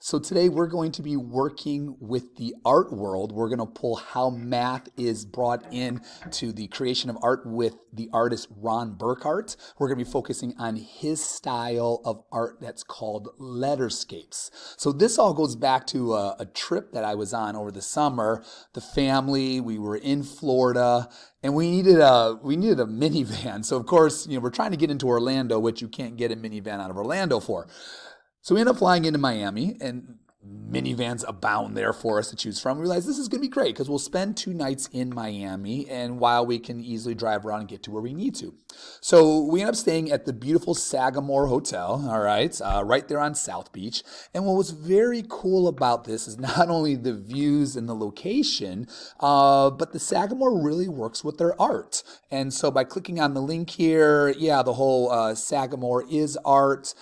So today we're going to be working with the art world. We're going to pull how math is brought in to the creation of art with the artist Ron Burkhardt. We're going to be focusing on his style of art that's called LetterScapes. So this all goes back to a trip that I was on over the summer. The family, we were in Florida, and we needed a minivan. So of course, we're trying to get into Orlando, which you can't get a minivan out of Orlando for. So we end up flying into Miami, and minivans abound there for us to choose from. We realized this is going to be great because we'll spend 2 nights in Miami, and while we can easily drive around and get to where we need to. So we end up staying at the beautiful Sagamore Hotel, all right, right there on South Beach. And what was very cool about this is not only the views and the location, but the Sagamore really works with their art. And so by clicking on the link here, yeah, the whole Sagamore is art.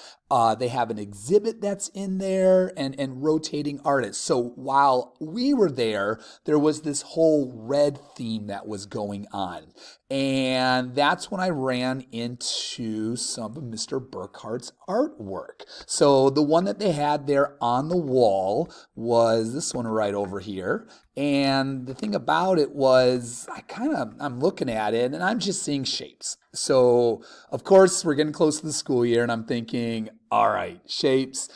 They have an exhibit that's in there and rotating artists. So while we were there, there was this whole red theme that was going on. And that's when I ran into some of Mr. Burkhardt's artwork. So the one that they had there on the wall was this one right over here. And the thing about it was I'm looking at it and I'm just seeing shapes. So of course we're getting close to the school year and I'm thinking, all right, shapes.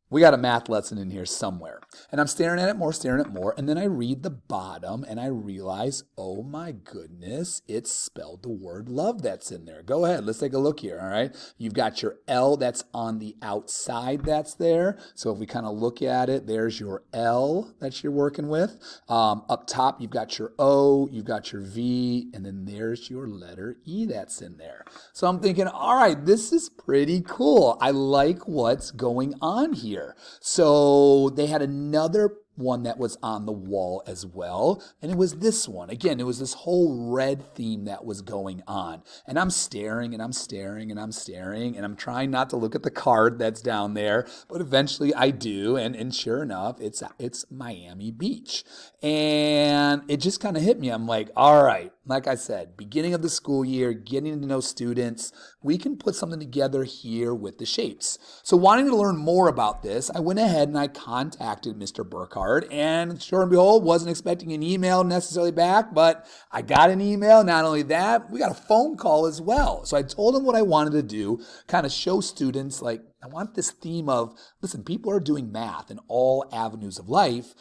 We got a math lesson in here somewhere. And I'm staring at it more, and then I read the bottom and I realize, oh my goodness, it's spelled the word love that's in there. Go ahead, let's take a look here, all right? You've got your L that's on the outside that's there. So if we kind of look at it, there's your L that you're working with. Up top, you've got your O, you've got your V, and then there's your letter E that's in there. So I'm thinking, all right, this is pretty cool. I like what's going on here. So they had another one that was on the wall as well, and it was this one. Again, it was this whole red theme that was going on. And I'm staring and I'm staring and I'm staring and I'm trying not to look at the card that's down there, but eventually I do, and sure enough, it's Miami Beach. And it just kind of hit me. I'm like, all right, like I said, beginning of the school year, getting to know students, we can put something together here with the shapes. So wanting to learn more about this, I went ahead and I contacted Mr. Burkhardt, and sure and behold, wasn't expecting an email necessarily back, but I got an email. Not only that, we got a phone call as well. So I told him what I wanted to do, kind of show students, like, I want this theme of, listen, people are doing math in all avenues of life.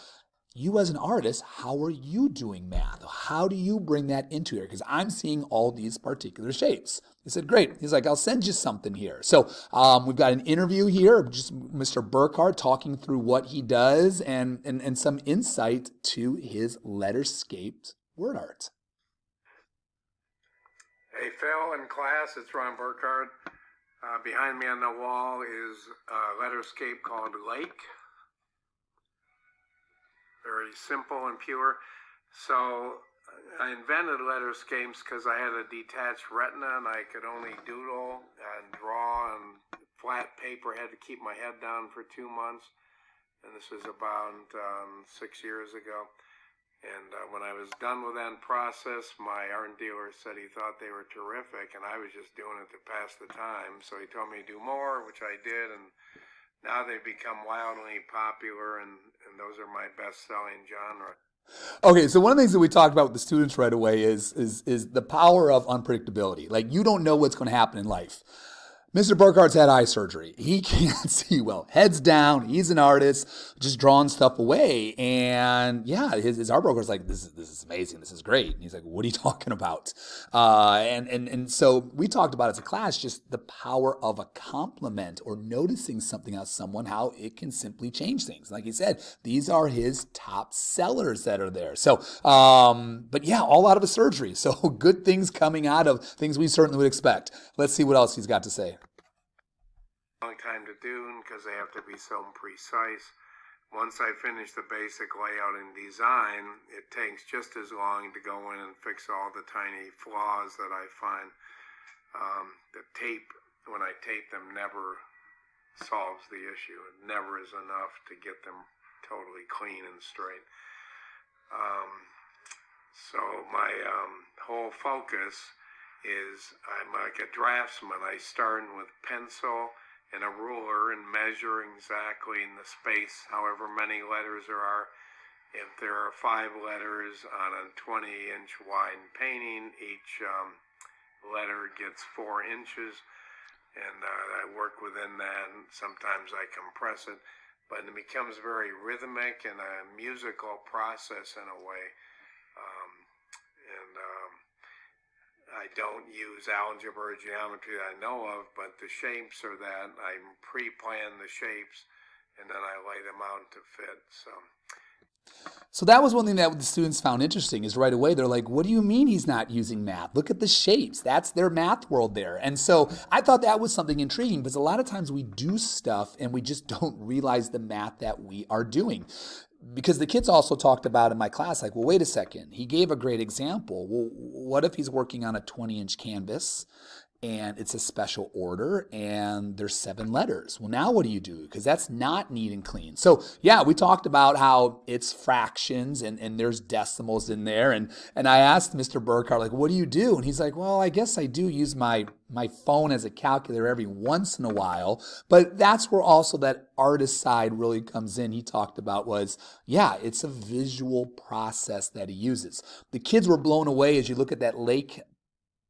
You as an artist, how are you doing math? How do you bring that into here? Because I'm seeing all these particular shapes. He said, great. He's like, I'll send you something here. So we've got an interview here of just Mr. Burkhardt talking through what he does and some insight to his LetterScapes word art. Hey, Phil and class, it's Ron Burkhardt. Behind me on the wall is a LetterScape called Lake. Very simple and pure. So I invented LetterScapes because I had a detached retina and I could only doodle and draw on flat paper. I had to keep my head down for 2 months. And this was about 6 years ago. And when I was done with that process, my art dealer said he thought they were terrific and I was just doing it to pass the time. So he told me to do more, which I did, and now they've become wildly popular, and those are my best-selling genre. Okay, so one of the things that we talked about with the students right away is the power of unpredictability. Like, you don't know what's going to happen in life. Mr. Burkhardt's had eye surgery. He can't see well. Heads down. He's an artist, just drawing stuff away. And yeah, his art broker's like, this is amazing. This is great. And he's like, what are you talking about? And so we talked about as a class just the power of a compliment or noticing something on someone, how it can simply change things. Like he said, these are his top sellers that are there. So, but yeah, all out of a surgery. So good things coming out of things we certainly would expect. Let's see what else he's got to say. Long time to do because they have to be so precise. Once I finish the basic layout and design, it takes just as long to go in and fix all the tiny flaws that I find. The tape, when I tape them, never solves the issue. It never is enough to get them totally clean and straight. So my whole focus is I'm like a draftsman. I start with pencil and a ruler and measure exactly in the space, however many letters there are. If there are 5 letters on a 20-inch wide painting, each letter gets 4 inches, and I work within that, and sometimes I compress it, but it becomes very rhythmic and a musical process in a way. I don't use algebra or geometry that I know of, but the shapes are that. I pre-plan the shapes, and then I lay them out to fit. So that was one thing that the students found interesting is right away they're like, what do you mean he's not using math? Look at the shapes. That's their math world there. And so I thought that was something intriguing because a lot of times we do stuff and we just don't realize the math that we are doing. Because the kids also talked about in my class, like, well, wait a second. He gave a great example. Well, what if he's working on a 20-inch canvas and it's a special order and there's 7 letters? Well, now what do you do? Because that's not neat and clean. So yeah, we talked about how it's fractions and there's decimals in there. And I asked Mr. Burkhardt, like, what do you do? And he's like, well, I guess I do use my phone as a calculator every once in a while. But that's where also that artist side really comes in. He talked about was, yeah, it's a visual process that he uses. The kids were blown away as you look at that lake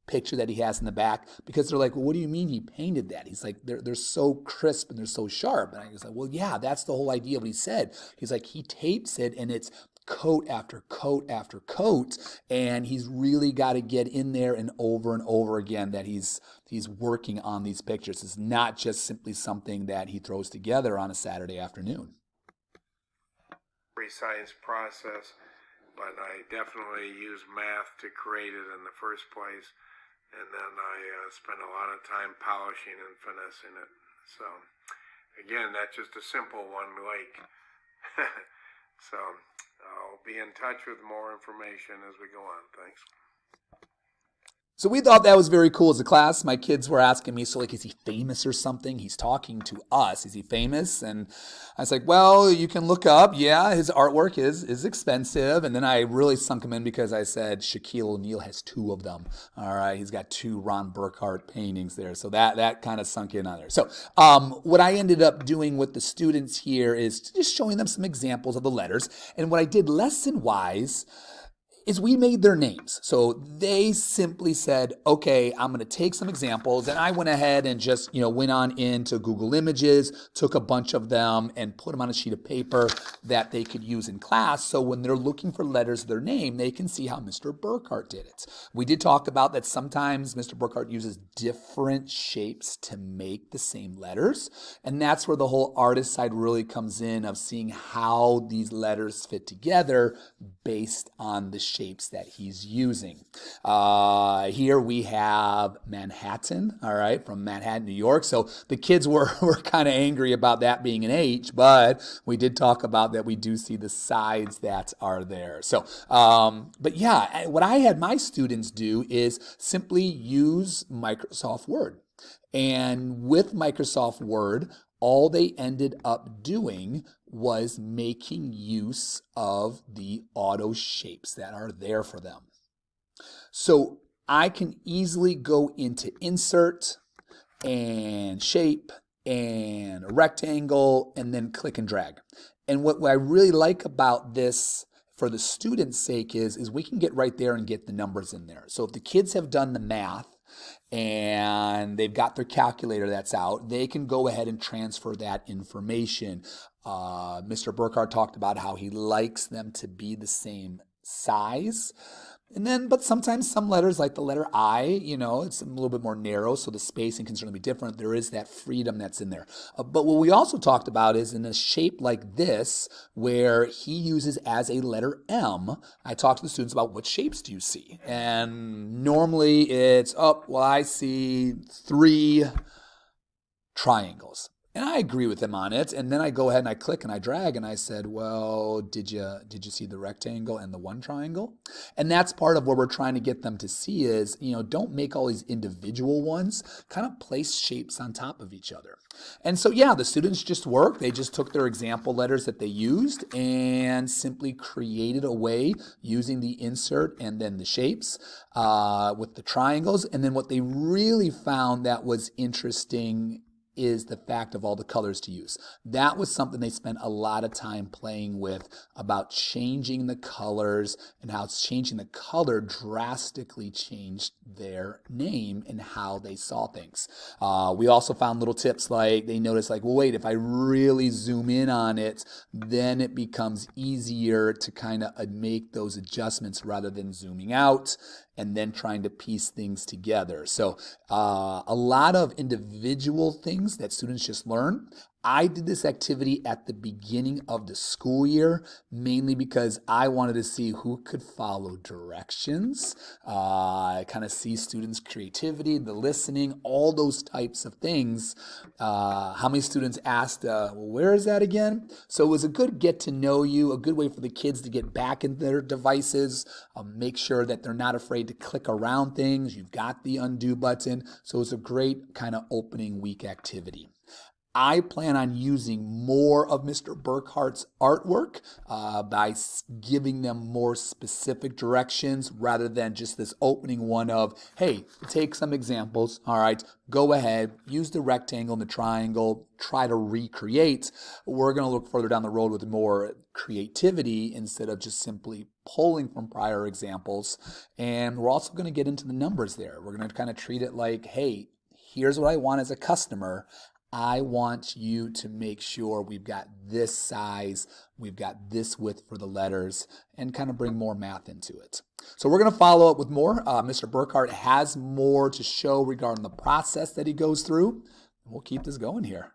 picture that he has in the back because they're like, well, what do you mean he painted that? He's like, they're so crisp and they're so sharp. And I was like, well, yeah, that's the whole idea of what he said. He's like, he tapes it and it's coat after coat after coat, and he's really got to get in there and over again that he's working on these pictures. It's not just simply something that he throws together on a Saturday afternoon. Precise process, but I definitely use math to create it in the first place. And then I spend a lot of time polishing and finessing it. So, again, that's just a simple one, like. So, I'll be in touch with more information as we go on. Thanks. So we thought that was very cool as a class. My kids were asking me, so like, is he famous or something? He's talking to us. Is he famous? And I was like, well, you can look up. Yeah, his artwork is expensive. And then I really sunk him in because I said Shaquille O'Neal has 2 of them. All right, he's got 2 Ron Burkhardt paintings there. So that kind of sunk in on there. So what I ended up doing with the students here is just showing them some examples of the letters. And what I did lesson-wise is we made their names. So they simply said, okay, I'm going to take some examples. And I went ahead and just, went on into Google Images, took a bunch of them and put them on a sheet of paper that they could use in class. So when they're looking for letters of their name, they can see how Mr. Burkhardt did it. We did talk about that sometimes Mr. Burkhardt uses different shapes to make the same letters. And that's where the whole artist side really comes in of seeing how these letters fit together based on the shapes that he's using. Here we have Manhattan, all right, from Manhattan, New York. So the kids were kind of angry about that being an H, but we did talk about that we do see the sides that are there. So, but yeah, what I had my students do is simply use Microsoft Word. And with Microsoft Word, all they ended up doing was making use of the auto shapes that are there for them. So I can easily go into insert and shape and a rectangle and then click and drag. And what I really like about this for the student's sake is we can get right there and get the numbers in there. So if the kids have done the math and they've got their calculator that's out, they can go ahead and transfer that information. Mr. Burkhardt talked about how he likes them to be the same size. And then, but sometimes some letters like the letter I, it's a little bit more narrow, so the spacing can certainly be different. There is that freedom that's in there. But what we also talked about is in a shape like this, where he uses as a letter M, I talked to the students about what shapes do you see? And normally it's, I see 3 triangles. And I agree with them on it. And then I go ahead and I click and I drag and I said, well, did you see the rectangle and the 1 triangle? And that's part of what we're trying to get them to see is, don't make all these individual ones, kind of place shapes on top of each other. And so, yeah, the students just worked. They just took their example letters that they used and simply created a way using the insert and then the shapes with the triangles. And then what they really found that was interesting is the fact of all the colors to use. That was something they spent a lot of time playing with, about changing the colors and how changing the color drastically changed their name and how they saw things. We also found little tips like they noticed like, well, wait, if I really zoom in on it, then it becomes easier to kind of make those adjustments rather than zooming out and then trying to piece things together. So a lot of individual things that students just learn. I did this activity at the beginning of the school year, mainly because I wanted to see who could follow directions, kind of see students' creativity, the listening, all those types of things. How many students asked, well, where is that again? So it was a good get to know you, a good way for the kids to get back in their devices, make sure that they're not afraid to click around things. You've got the undo button. So it's a great kind of opening week activity. I plan on using more of Mr. Burkhardt's artwork by giving them more specific directions rather than just this opening one of, hey, take some examples. All right, go ahead, use the rectangle and the triangle, try to recreate. We're going to look further down the road with more creativity instead of just simply pulling from prior examples. And we're also going to get into the numbers there. We're going to kind of treat it like, hey, here's what I want as a customer. I want you to make sure we've got this size, we've got this width for the letters, and kind of bring more math into it. So we're going to follow up with more. Mr. Burkhardt has more to show regarding the process that he goes through. We'll keep this going here.